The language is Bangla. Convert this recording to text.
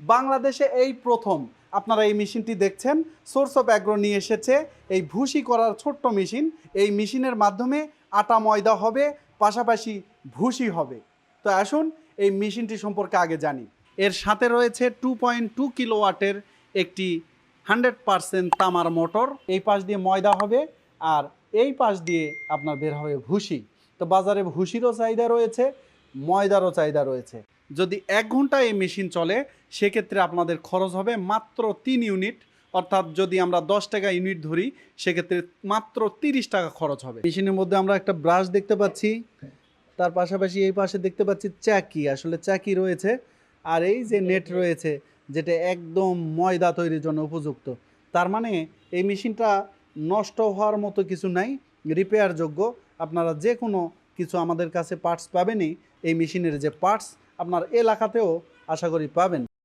বাংলাদেশে এই প্রথম আপনারা এই মেশিনটি দেখছেন। সোর্স অফ অ্যাগ্রো নিয়ে এসেছে এই ভুসি করার ছোট্ট মেশিন। এই মেশিনের মাধ্যমে আটা ময়দা হবে, পাশাপাশি ভুসি হবে। তো আসুন এই মেশিনটি সম্পর্কে আগে জানি। এর সাথে রয়েছে 2.2 কিলোওয়াটের একটি 100% তামার মোটর। এই পাশ দিয়ে ময়দা হবে আর এই পাশ দিয়ে আপনার বের হবে ভুসি। তো বাজারে ভুসিরও চাহিদা রয়েছে, ময়দারও চাহিদা রয়েছে। যদি 1 ঘন্টা এই মেশিন চলে সেক্ষেত্রে আপনাদের খরচ হবে মাত্র 3 ইউনিট, অর্থাৎ যদি আমরা 10 টাকা ইউনিট ধরি সেক্ষেত্রে মাত্র 30 টাকা খরচ হবে। মেশিনের মধ্যে আমরা একটা ব্রাশ দেখতে পাচ্ছি, তার পাশাপাশি এই পাশে দেখতে পাচ্ছি চাকি, আসলে চাকি রয়েছে। আর এই যে নেট রয়েছে যেটা একদম ময়দা তৈরির জন্য উপযুক্ত। তার মানে এই মেশিনটা নষ্ট হওয়ার মতো কিছু নাই, রিপেয়ার যোগ্য। আপনারা যে কোনো কিছু আমাদের কাছে পার্টস পাবেনই। এই মেশিনের যে পার্টস আপনার এলাকাতেও আশা করি পাবেন।